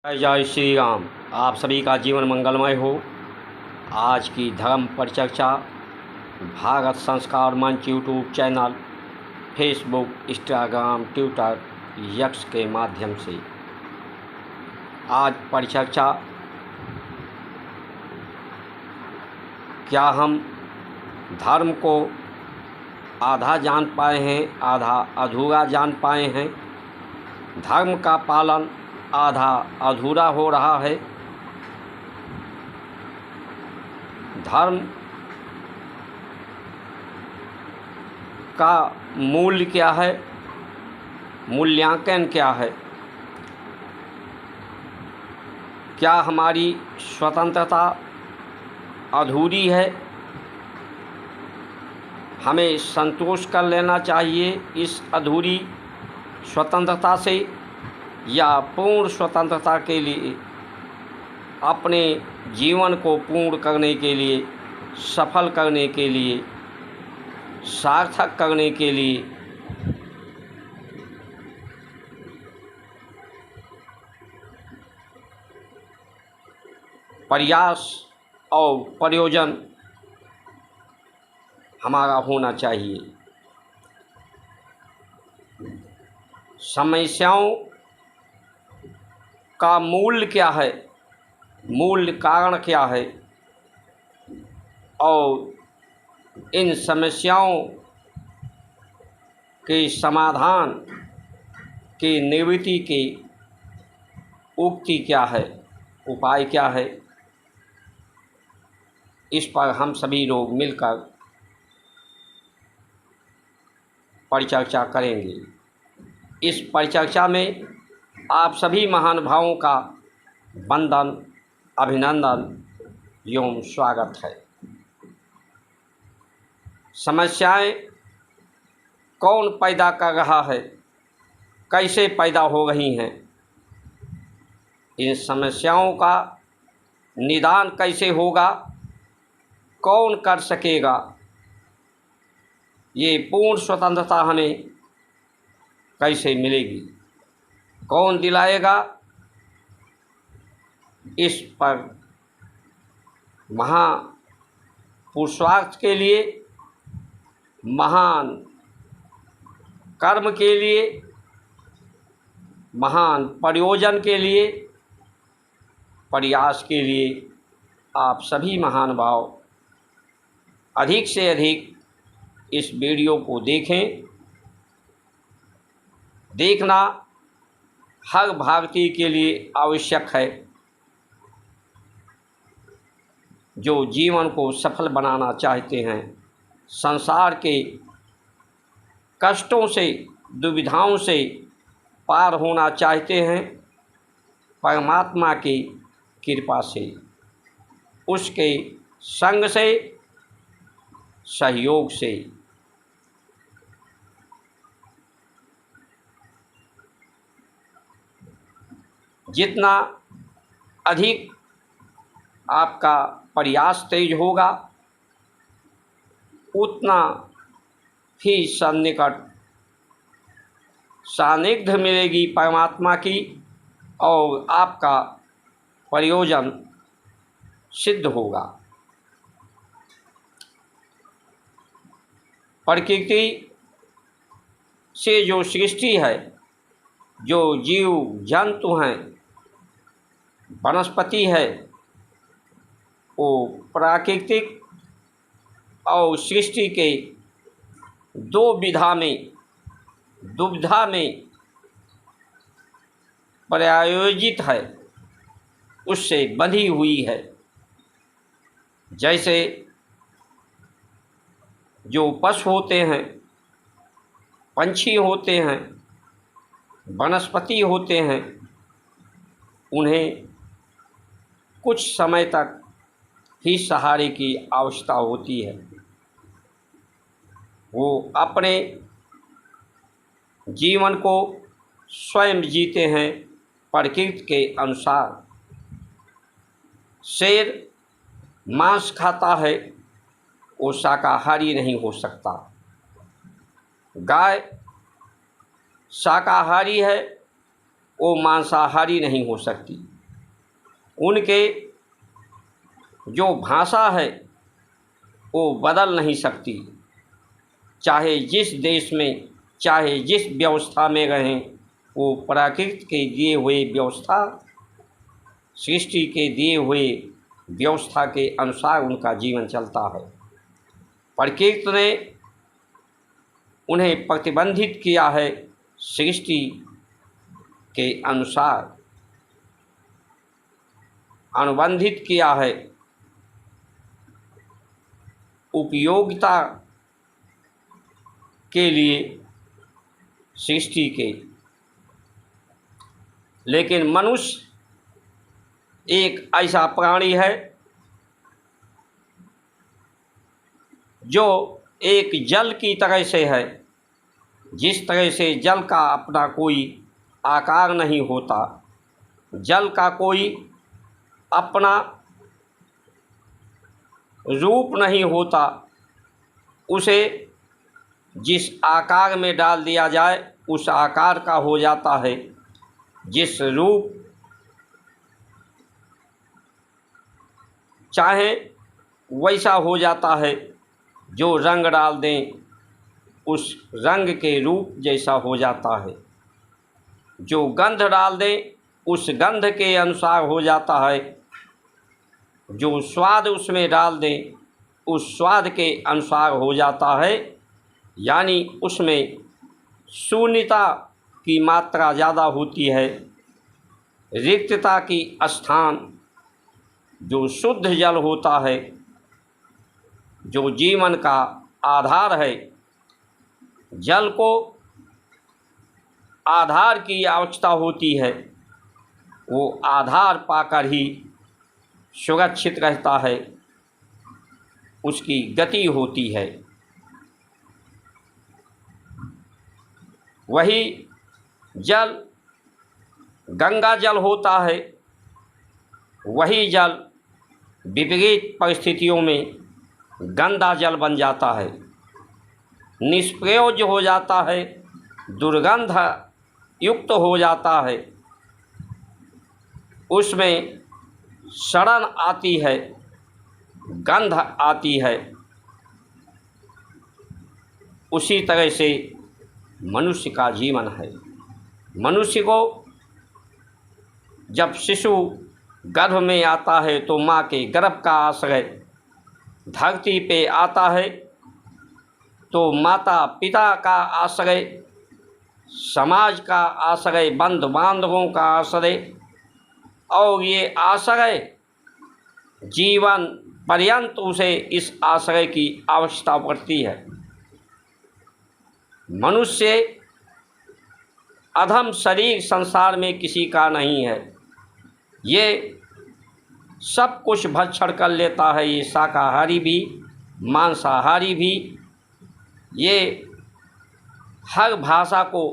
जय श्री राम। आप सभी का जीवन मंगलमय हो। आज की धर्म परिचर्चा भारत संस्कार मंच YouTube channel, Facebook, Instagram, Twitter, x के माध्यम से आज परिचर्चा, क्या हम धर्म को आधा जान पाए हैं, आधा अधूरा जान पाए हैं। धर्म का पालन आधा अधूरा हो रहा है। धर्म का मूल्य क्या है, मूल्यांकन क्या है, क्या हमारी स्वतंत्रता अधूरी है, हमें संतोष कर लेना चाहिए इस अधूरी स्वतंत्रता से, या पूर्ण स्वतंत्रता के लिए अपने जीवन को पूर्ण करने के लिए, सफल करने के लिए, सार्थक करने के लिए प्रयास और प्रयोजन हमारा होना चाहिए। समस्याओं का मूल्य क्या है, मूल कारण क्या है, और इन समस्याओं के समाधान की निवृत्ति की उक्ति क्या है, उपाय क्या है, इस पर हम सभी लोग मिलकर परिचर्चा करेंगे। इस परिचर्चा में आप सभी महानुभावों का वंदन, अभिनंदन एवं स्वागत है। समस्याएं कौन पैदा कर रहा है, कैसे पैदा हो रही हैं, इन समस्याओं का निदान कैसे होगा, कौन कर सकेगा, ये पूर्ण स्वतंत्रता हमें कैसे मिलेगी, कौन दिलाएगा, इस पर महापुरुषार्थ के लिए, महान कर्म के लिए, महान प्रयोजन के लिए, प्रयास के लिए आप सभी महानुभाव अधिक से अधिक इस वीडियो को देखें। देखना हर भारतीय के लिए आवश्यक है जो जीवन को सफल बनाना चाहते हैं, संसार के कष्टों से, दुविधाओं से पार होना चाहते हैं, परमात्मा की कृपा से, उसके संग से, सहयोग से। जितना अधिक आपका प्रयास तेज होगा, उतना ही सन्निकट सानिध्य मिलेगी परमात्मा की, और आपका प्रयोजन सिद्ध होगा। प्रकृति से जो सृष्टि है, जो जीव जंतु हैं, वनस्पति है, वो प्राकृतिक और सृष्टि के दो दुविधा में प्रायोजित है, उससे बंधी हुई है। जैसे जो पशु होते हैं, पंछी होते हैं, वनस्पति होते हैं, उन्हें कुछ समय तक ही सहारे की आवश्यकता होती है। वो अपने जीवन को स्वयं जीते हैं प्रकृति के अनुसार। शेर मांस खाता है, वो शाकाहारी नहीं हो सकता। गाय शाकाहारी है, वो मांसाहारी नहीं हो सकती। उनके जो भाषा है वो बदल नहीं सकती, चाहे जिस देश में, चाहे जिस व्यवस्था में रहें, वो प्रकृति के दिए हुए व्यवस्था, सृष्टि के दिए हुए व्यवस्था के अनुसार उनका जीवन चलता है। प्रकृति ने उन्हें प्रतिबंधित किया है सृष्टि के अनुसार, अनुबंधित किया है उपयोगिता के लिए सृष्टि के। लेकिन मनुष्य एक ऐसा प्राणी है जो एक जल की तरह से है। जिस तरह से जल का अपना कोई आकार नहीं होता, जल का कोई अपना रूप नहीं होता, उसे जिस आकार में डाल दिया जाए उस आकार का हो जाता है, जिस रूप चाहे वैसा हो जाता है, जो रंग डाल दें उस रंग के रूप जैसा हो जाता है, जो गंध डाल दें उस गंध के अनुसार हो जाता है, जो स्वाद उसमें डाल दें उस स्वाद के अनुसार हो जाता है। यानी उसमें शून्यता की मात्रा ज़्यादा होती है, रिक्तता की स्थान जो शुद्ध जल होता है, जो जीवन का आधार है। जल को आधार की आवश्यकता होती है, वो आधार पाकर ही सुरक्षित रहता है, उसकी गति होती है। वही जल गंगा जल होता है, वही जल विपरीत परिस्थितियों में गंदा जल बन जाता है, निष्प्रयोज्य हो जाता है, दुर्गंध युक्त हो जाता है, उसमें सड़न आती है, गंध आती है। उसी तरह से मनुष्य का जीवन है। मनुष्य को जब शिशु गर्भ में आता है तो माँ के गर्भ का आश्रय, धरती पे आता है तो माता पिता का आश्रय, समाज का आश्रय, बंधु बांधवों का आश्रय, और ये आश्रय जीवन पर्यंत उसे इस आश्रय की आवश्यकता पड़ती है। मनुष्य अधम शरीर संसार में किसी का नहीं है। ये सब कुछ भक्षण कर लेता है, ये शाकाहारी भी, मांसाहारी भी, ये हर भाषा को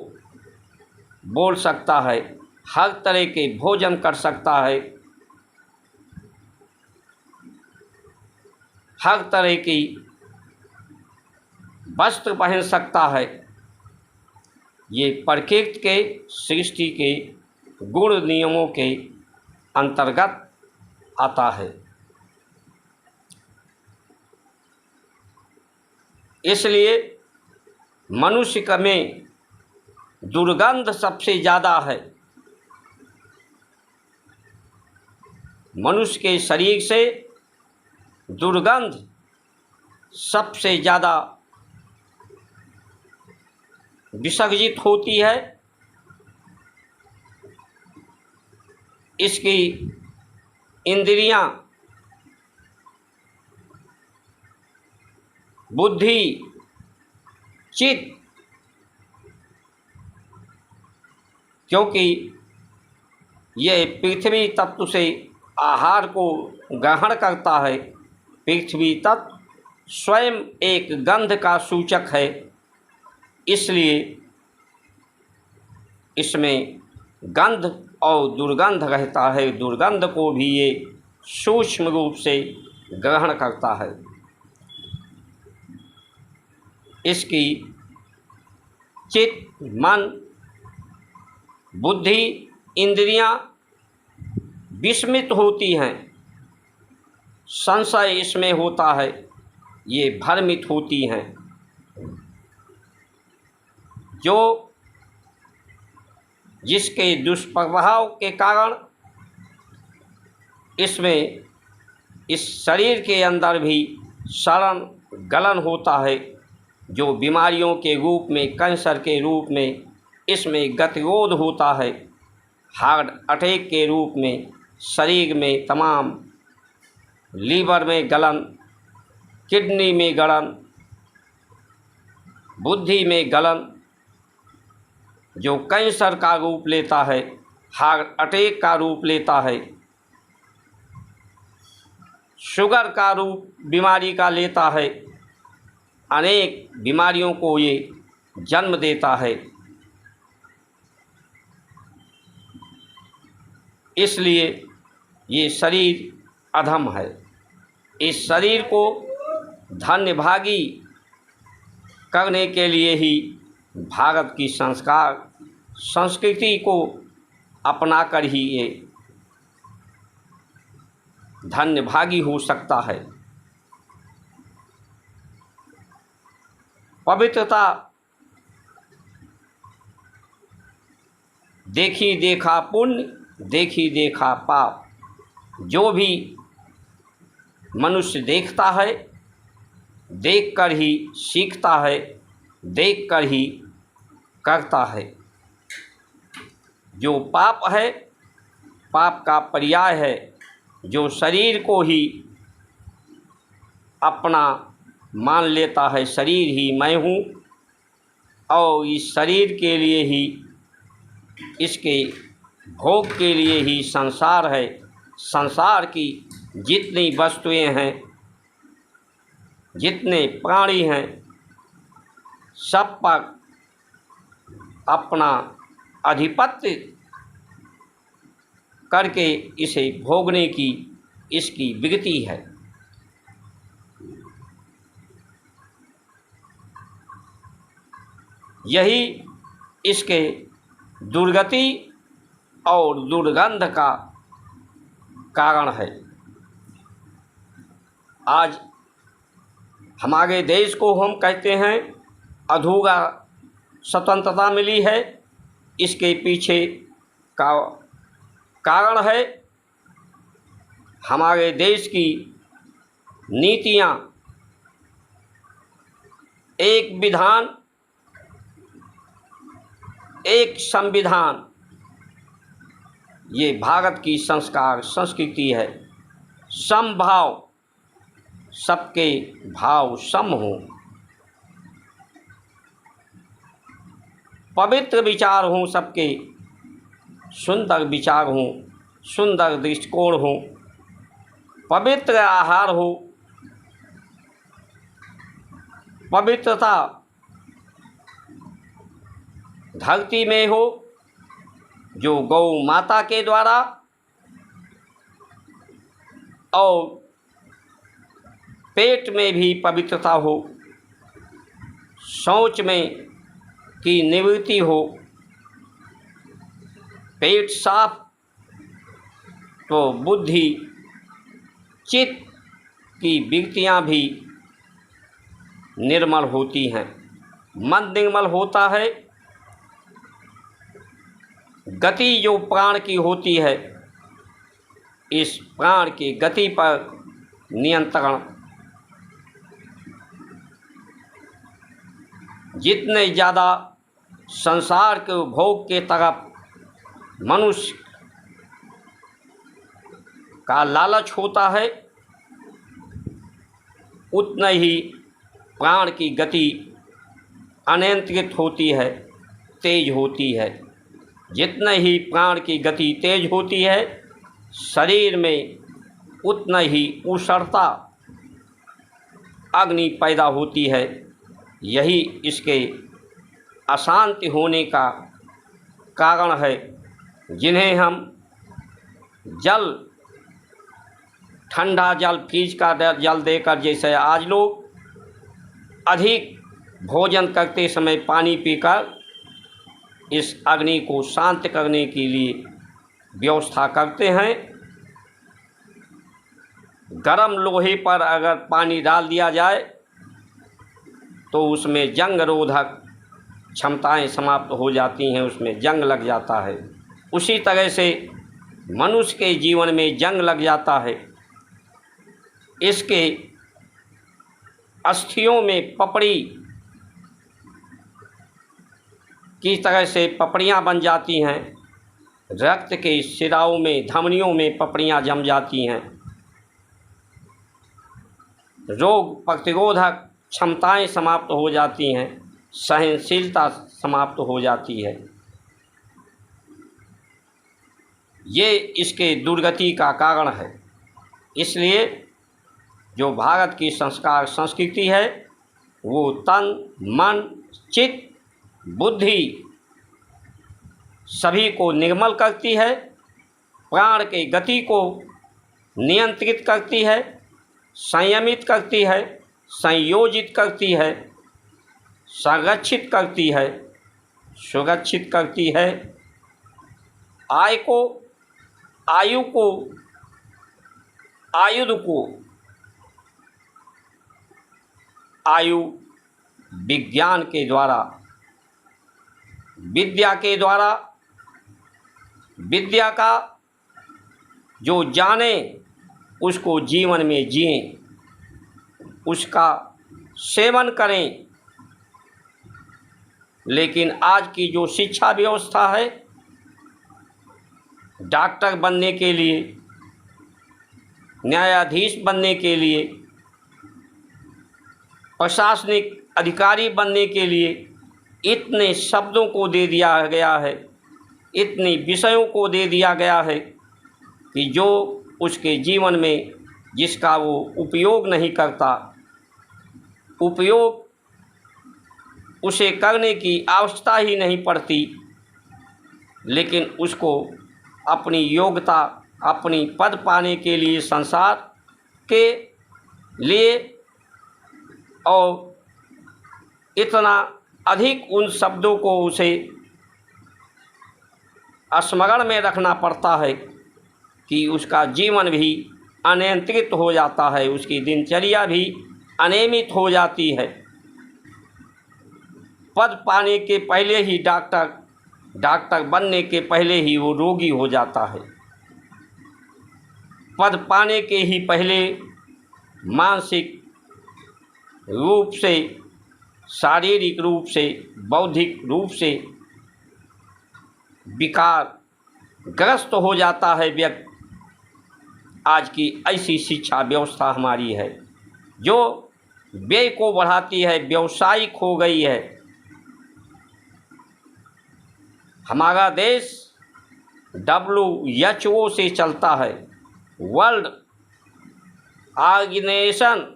बोल सकता है, हर तरह के भोजन कर सकता है, हर तरह की वस्त्र पहन सकता है। ये प्रकृति के, सृष्टि के गुण नियमों के अंतर्गत आता है। इसलिए मनुष्य में दुर्गंध सबसे ज़्यादा है। मनुष्य के शरीर से दुर्गंध सबसे ज़्यादा विसर्जित होती है। इसकी इंद्रियां, बुद्धि, चित्त, क्योंकि यह पृथ्वी तत्व से आहार को ग्रहण करता है। पृथ्वी तत्व स्वयं एक गंध का सूचक है, इसलिए इसमें गंध और दुर्गंध रहता है। दुर्गंध को भी ये सूक्ष्म रूप से ग्रहण करता है। इसकी चित्त, मन, बुद्धि, इंद्रियां विस्मित होती हैं, संशय इसमें होता है, ये भ्रमित होती हैं। जो जिसके दुष्प्रभाव के कारण इसमें इस शरीर के अंदर भी सड़न गलन होता है, जो बीमारियों के रूप में, कैंसर के रूप में इसमें गतिरोध होता है, हार्ट अटैक के रूप में शरीर में तमाम, लीवर में गलन, किडनी में गलन, बुद्धि में गलन, जो कैंसर का रूप लेता है, हार्ट अटैक का रूप लेता है, शुगर का रूप बीमारी का लेता है, अनेक बीमारियों को ये जन्म देता है। इसलिए ये शरीर अधम है। इस शरीर को धन्यभागी करने के लिए ही भारत की संस्कार संस्कृति को अपनाकर ही ये धन्यभागी हो सकता है। पवित्रता देखी देखा पुण्य, देखी देखा पाप। जो भी मनुष्य देखता है, देखकर ही सीखता है, देखकर ही करता है। जो पाप है, पाप का पर्याय है, जो शरीर को ही अपना मान लेता है, शरीर ही मैं हूँ, और इस शरीर के लिए ही, इसके भोग के लिए ही संसार है। संसार की जितनी वस्तुएं हैं, जितने प्राणी हैं, सब पर अपना आधिपत्य करके इसे भोगने की इसकी विगति है। यही इसके दुर्गति और दुर्गंध का कारण है। आज हमारे देश को हम कहते हैं अधूरा स्वतंत्रता मिली है। इसके पीछे का कारण है हमारे देश की नीतियाँ, एक विधान, एक संविधान। ये भारत की संस्कार संस्कृति है। समभाव, सबके भाव सम हो, पवित्र विचार हों सबके, सुंदर विचार हों, सुंदर दृष्टिकोण हो, पवित्र आहार हो। पवित्रता धरती में हो, जो गौ माता के द्वारा, और पेट में भी पवित्रता हो, शौच में की निवृत्ति हो। पेट साफ तो बुद्धि चित्त की वृत्तियाँ भी निर्मल होती हैं। मन निर्मल होता है। गति जो प्राण की होती है, इस प्राण की गति पर नियंत्रण, जितने ज़्यादा संसार के भोग के तरफ मनुष्य का लालच होता है, उतना ही प्राण की गति अनियंत्रित होती है, तेज होती है। जितना ही प्राण की गति तेज होती है, शरीर में उतना ही ऊष्णता अग्नि पैदा होती है। यही इसके अशांति होने का कारण है। जिन्हें हम जल, ठंडा जल, फ्रिज का जल देकर, जैसे आज लोग अधिक भोजन करते समय पानी पीकर इस अग्नि को शांत करने के लिए व्यवस्था करते हैं, गर्म लोहे पर अगर पानी डाल दिया जाए तो उसमें जंग रोधक क्षमताएं समाप्त हो जाती हैं, उसमें जंग लग जाता है। उसी तरह से मनुष्य के जीवन में जंग लग जाता है। इसके अस्थियों में पपड़ी की तरह से पपड़ियाँ बन जाती हैं, रक्त के शिराओं में, धमनियों में पपड़ियाँ जम जाती हैं, रोग प्रतिरोधक क्षमताएं समाप्त हो जाती हैं, सहनशीलता समाप्त हो जाती है। ये इसके दुर्गति का कारण है। इसलिए जो भारत की संस्कार संस्कृति है वो तन, मन, चित्त, बुद्धि सभी को निर्मल करती है, प्राण के गति को नियंत्रित करती है, संयमित करती है, संयोजित करती है, संरक्षित करती है, सुरक्षित करती है, आयु को, आयुध को, आयु विज्ञान के द्वारा, विद्या के द्वारा, विद्या का जो जाने उसको जीवन में जिएं, उसका सेवन करें। लेकिन आज की जो शिक्षा व्यवस्था है, डॉक्टर बनने के लिए, न्यायाधीश बनने के लिए, प्रशासनिक अधिकारी बनने के लिए इतने शब्दों को दे दिया गया है, इतने विषयों को दे दिया गया है कि जो उसके जीवन में जिसका वो उपयोग नहीं करता, उपयोग उसे करने की आवश्यकता ही नहीं पड़ती, लेकिन उसको अपनी योग्यता, अपनी पद पाने के लिए, संसार के लिए, और इतना अधिक उन शब्दों को उसे स्मरण में रखना पड़ता है कि उसका जीवन भी अनियंत्रित हो जाता है, उसकी दिनचर्या भी अनियमित हो जाती है। पद पाने के पहले ही डॉक्टर बनने के पहले ही वो रोगी हो जाता है। पद पाने के ही पहले मानसिक रूप से, शारीरिक रूप से, बौद्धिक रूप से विकार ग्रस्त हो जाता है व्यक्ति। आज की ऐसी शिक्षा व्यवस्था हमारी है जो व्यय को बढ़ाती है, व्यावसायिक हो गई है। हमारा देश WHO से चलता है, वर्ल्ड ऑर्गेनाइजेशन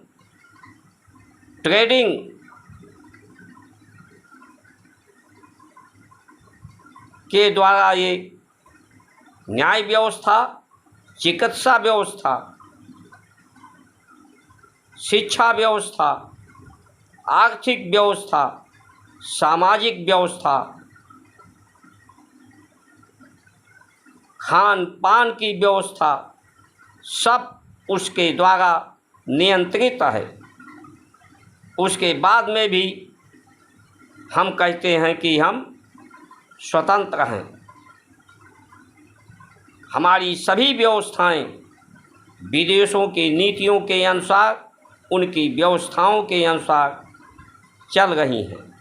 ट्रेडिंग के द्वारा ये न्याय व्यवस्था, चिकित्सा व्यवस्था, शिक्षा व्यवस्था, आर्थिक व्यवस्था, सामाजिक व्यवस्था, खान पान की व्यवस्था, सब उसके द्वारा नियंत्रित है। उसके बाद में भी हम कहते हैं कि हम स्वतंत्र हैं। हमारी सभी व्यवस्थाएं विदेशों की नीतियों के अनुसार, उनकी व्यवस्थाओं के अनुसार चल रही हैं।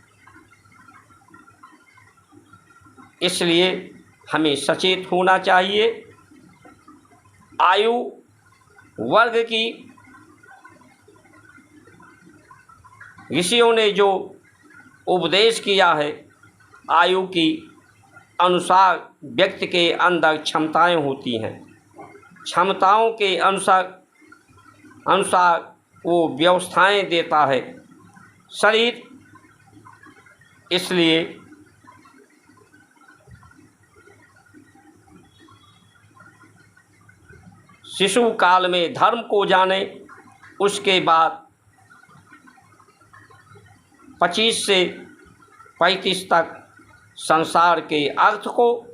इसलिए हमें सचेत होना चाहिए। आयु वर्ग की ऋषियों ने जो उपदेश किया है, आयु की अनुसार व्यक्ति के अंदर क्षमताएं होती हैं, क्षमताओं के अनुसार वो व्यवस्थाएं देता है शरीर। इसलिए शिशु काल में धर्म को जाने, उसके बाद 25 से 35 तक संसार के अर्थ को,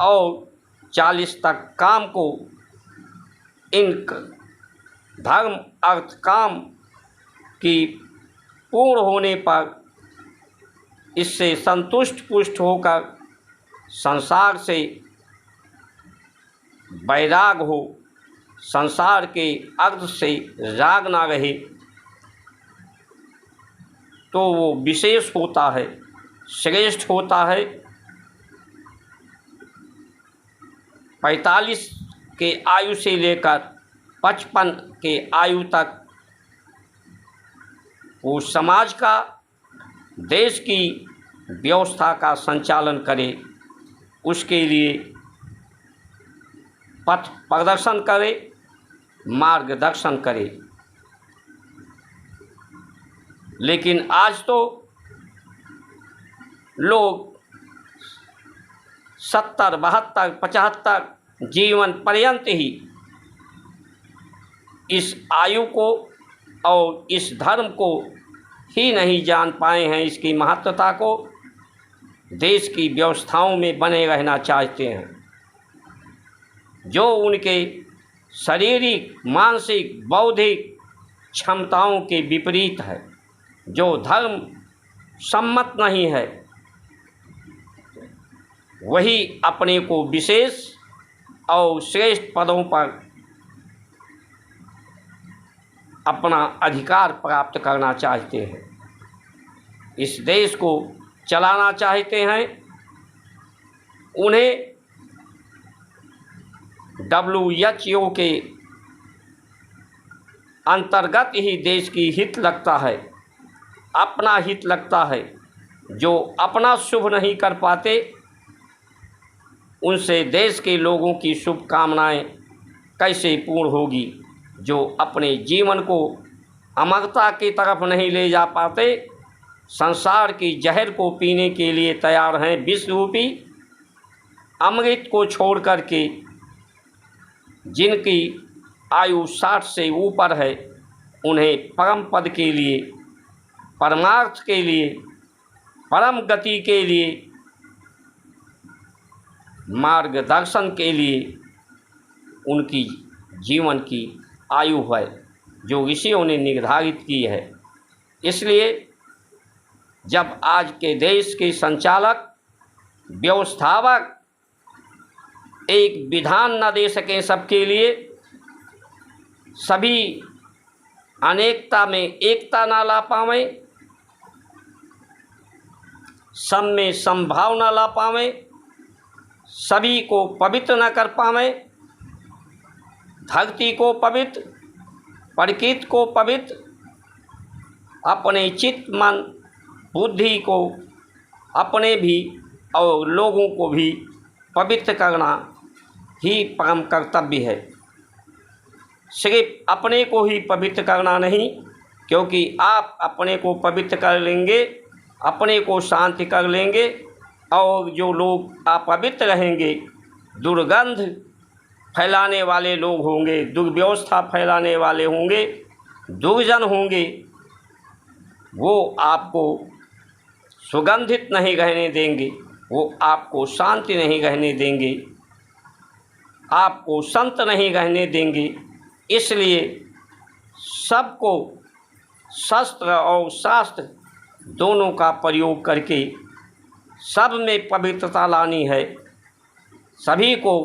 और 40 तक काम को इन धर्म अर्थ काम की पूर्ण होने पर इससे संतुष्ट पुष्ट होकर संसार से वैराग हो, संसार के अर्थ से राग ना रहे, तो वो विशेष होता है, श्रेष्ठ होता है। 45 के आयु से लेकर 55 के आयु तक वो समाज का, देश की व्यवस्था का संचालन करे, उसके लिए पथ प्रदर्शन करे, मार्गदर्शन करे। लेकिन आज तो लोग 70, 72, 75 जीवन पर्यंत ही इस आयु को और इस धर्म को ही नहीं जान पाए हैं, इसकी महत्वता को। देश की व्यवस्थाओं में बने रहना चाहते हैं, जो उनके शारीरिक, मानसिक, बौद्धिक क्षमताओं के विपरीत है, जो धर्म सम्मत नहीं है। वही अपने को विशेष और श्रेष्ठ पदों पर अपना अधिकार प्राप्त करना चाहते हैं, इस देश को चलाना चाहते हैं। उन्हें WHO के अंतर्गत ही देश की हित लगता है, अपना हित लगता है। जो अपना शुभ नहीं कर पाते, उनसे देश के लोगों की शुभकामनाएं कैसे पूर्ण होगी। जो अपने जीवन को अमरता की तरफ नहीं ले जा पाते, संसार की जहर को पीने के लिए तैयार हैं, विष रूपी अमृत को छोड़ कर के, जिनकी आयु 60 से ऊपर है, उन्हें परम पद के लिए, परमार्थ के लिए, परम गति के लिए, मार्गदर्शन के लिए उनकी जीवन की आयु है, जो ऋषियों ने निर्धारित की है। इसलिए जब आज के देश के संचालक, व्यवस्थापक एक विधान न दे सकें सबके लिए, सभी अनेकता में एकता ना ला पावें, सब में समभाव न ला पावें, सभी को पवित्र न कर पावें, धरती को पवित्र, प्रकृति को पवित्र, अपने चित्त, मन, बुद्धि को, अपने भी और लोगों को भी पवित्र करना ही परम कर्तव्य है। सिर्फ अपने को ही पवित्र करना नहीं, क्योंकि आप अपने को पवित्र कर लेंगे, अपने को शांति कर लेंगे, और जो लोग अपवित्र रहेंगे, दुर्गंध फैलाने वाले लोग होंगे, दुर्व्यवस्था फैलाने वाले होंगे, दुर्जन होंगे, वो आपको सुगंधित नहीं रहने देंगे, वो आपको शांति नहीं रहने देंगे, आपको संत नहीं रहने देंगे। इसलिए सबको शस्त्र और शास्त्र दोनों का प्रयोग करके सब में पवित्रता लानी है, सभी को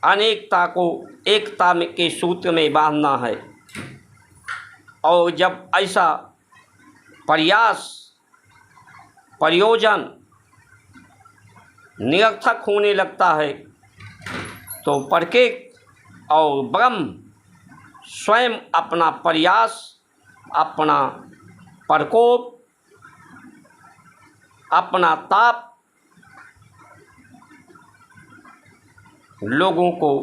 अनेकता को एकता के सूत्र में बांधना है। और जब ऐसा प्रयास, प्रयोजन निरर्थक होने लगता है, तो प्रकृति और ब्रह्म स्वयं अपना प्रयास, अपना प्रकोप, अपना ताप लोगों को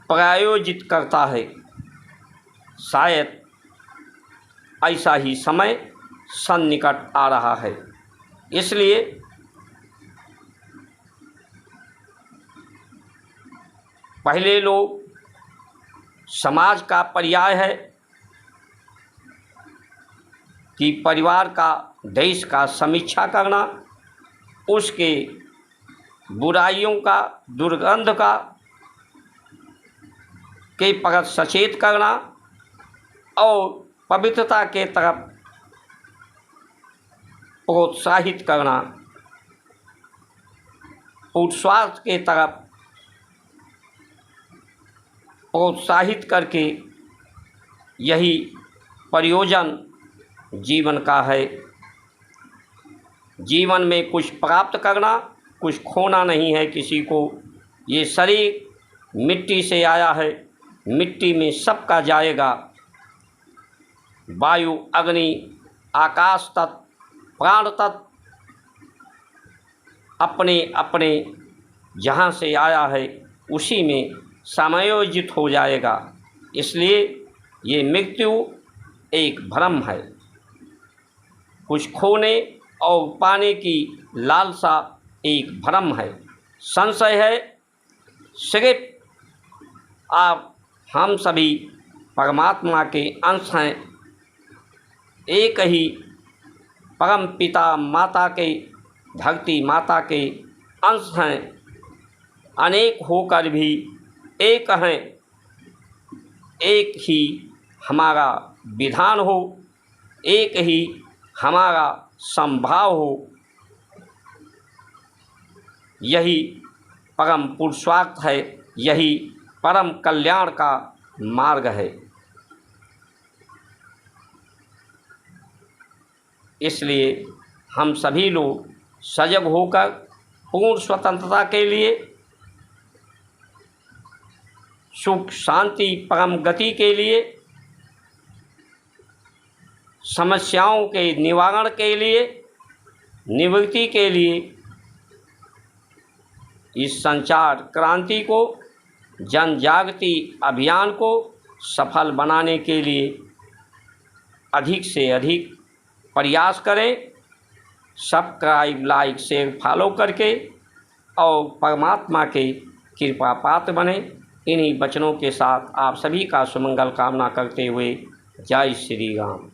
प्रायोजित करता है। शायद ऐसा ही समय सन्निकट आ रहा है। इसलिए पहले लोग, समाज का पर्याय है कि परिवार का, देश का समीक्षा करना, उसके बुराइयों का, दुर्गंध का के प्रति सचेत करना और पवित्रता के तरफ प्रोत्साहित करना, पुरुषार्थ के तरफ प्रोत्साहित करके यही प्रयोजन जीवन का है। जीवन में कुछ प्राप्त करना, कुछ खोना नहीं है किसी को। ये शरीर मिट्टी से आया है, मिट्टी में सबका जाएगा। वायु, अग्नि, आकाश तत्व, प्राण तत्व अपने अपने जहाँ से आया है उसी में समायोजित हो जाएगा। इसलिए ये मृत्यु एक भ्रम है। कुछ खोने और पाने की लालसा एक भ्रम है, संशय है। सिर्फ आप हम सभी परमात्मा के अंश हैं, एक ही परम पिता माता के, धरती माता के अंश हैं। अनेक होकर भी एक हैं, एक ही हमारा विधान हो, एक ही हमारा संभाव हो। यही परम पुरुषार्थ है, यही परम कल्याण का मार्ग है। इसलिए हम सभी लोग सजग होकर पूर्ण स्वतंत्रता के लिए, सुख शांति परम गति के लिए, समस्याओं के निवारण के लिए, निवृत्ति के लिए इस संचार क्रांति को, जन जागृति अभियान को सफल बनाने के लिए अधिक से अधिक प्रयास करें। सब्सक्राइब, लाइक, शेयर, फॉलो करके और परमात्मा के कृपा पात्र बने। इन्हीं वचनों के साथ आप सभी का सुमंगल कामना करते हुए जय श्री राम।